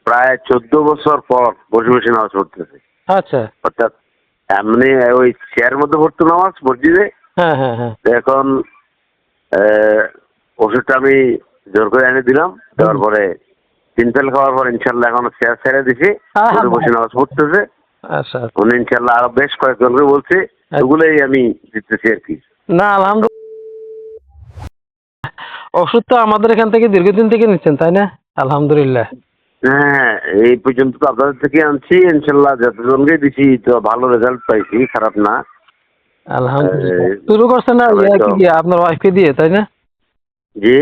প্রায় 14 বছর পর বসে বসে নামাজ পড়তেছে। আচ্ছা। অর্থাৎ এমনি ওই চেয়ারের মধ্যে পড়তো নামাজ মসজিদে। হ্যাঁ, হ্যাঁ, হ্যাঁ। তো এখন ওষুধটা আমি জোর করে এনে দিলাম। দেওয়ার পরে 3 পেল খাওয়ার পর ইনশাল্লাহ এখন চেয়ার ছেড়ে দিছি। বসে বসে নামাজ পড়তেছে। আচ্ছা। উনি ইনশাল্লাহ আরো বেশ কয়েকজনকে বলছে, ওগুলোই আমি দিতেছি আর কি। না আলহামদুলিল্লাহ, ওষুধ তো আমাদের এখান থেকে দীর্ঘদিন থেকে নিচ্ছেন তাই না? আলহামদুলিল্লাহ। হ্যাঁ, এই পর্যন্ত তো আপনাদের থেকে আনছি। ইনশাল্লাহ যতজনকে দিছি তো ভালো রেজাল্ট পাইছি, খারাপ না। আলহামদুলিল্লাহ। শুরু করছেন না সবাই তো আপনার ওয়াইফকে দিয়ে তাই না? জি।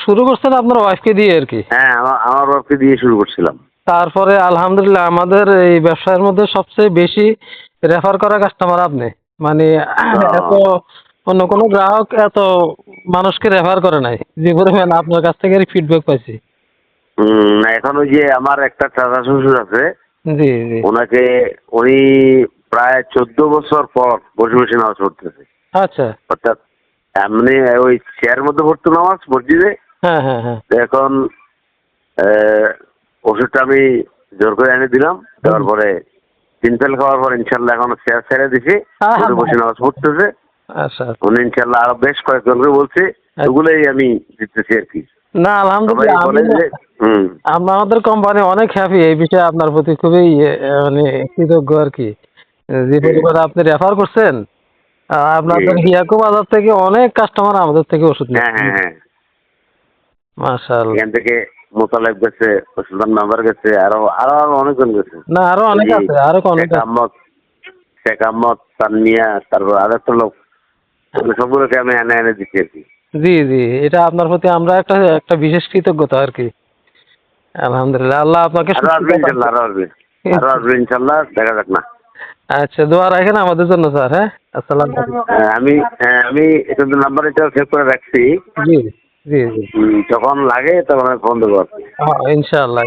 শুরু করছেন আপনার ওয়াইফকে দিয়ে আর কি। হ্যাঁ, আমার ওয়াইফকে দিয়ে শুরু করছিলাম। তারপরে আলহামদুলিল্লাহ আমাদের এই ব্যবসায়ের মধ্যে সবচেয়ে বেশি রেফার করা কাস্টমার আপনি। মানে এত অন্য কোনো গ্রাহক এত মানুষকে রেফার করে নাই যে পরিমাণ আপনার কাছ থেকে ফিডব্যাক পাইছি। এখন ওই যে আমার একটা চাচা শ্বশুর আছে, জি, জি। উনি প্রায় 14 বছর পর বসে বসে নামাজ পড়তেছে। আচ্ছা। অর্থাৎ এমনি ওই চেয়ারের মধ্যে পড়তো নামাজ মসজিদে। হ্যাঁ, হ্যাঁ, হ্যাঁ। তো এখন ওষুধটা আমি জোর করে এনে দিলাম। দেওয়ার পরে 3 পেল খাওয়ার পর ইনশাল্লাহ এখন চেয়ার ছেড়ে দিছি। বসে বসে নামাজ পড়তেছে। আচ্ছা। উনি ইনশাল্লাহ আরো বেশ কয়েকজনকে বলছে, ওগুলোই আমি দিতেছি আর কি। না সবাই আলহামদুলিল্লাহ, বলে যে আমাদের কোম্পানি অনেক হ্যাপি এই বিষয়ে, আপনার প্রতি খুবই মানে কৃতজ্ঞ আর কি। যে পরিমাণে আপনি রেফার করছেন, আপনাদের হিয়াকু বাজার থেকে অনেক কাস্টমার আমাদের থেকে ওষুধ হ্যাঁ, নিচ্ছে। হ্যাঁ, হ্যাঁ। মাশাআল্লাহ। এখান থেকে মোতালেব গেছে, সুলতান মেম্বার গেছে, আরো আরো আরো অনেকজন গেছে। না আরো অনেক আছে, আরো অনেক আছে। শেখ আহমদ, তানমিয়া, তারপর আর একটা লোক, সবগুলোকে আমি এনে এনে দিচ্ছি আর কি। জি, জি। এটা আপনার প্রতি আমরা একটা একটা বিশেষ কৃতজ্ঞতা আর কি। আলহামদুলিল্লাহ। আল্লাহ আপনাকে আরো আসবে ইনশাল্লাহ, আরো আসবে, আরো আসবে ইনশাল্লাহ, দেখা যাক না। আচ্ছা, দোয়া রাখেন আমাদের জন্য স্যার। হ্যাঁ, আসসালামু আলাইকুম। আমি এটা নাম্বার এটা সেভ করে রাখছি। জি, জি, জি। যখন লাগে তখন আমি ফোন দেবো আর কি। ইনশাআল্লাহ।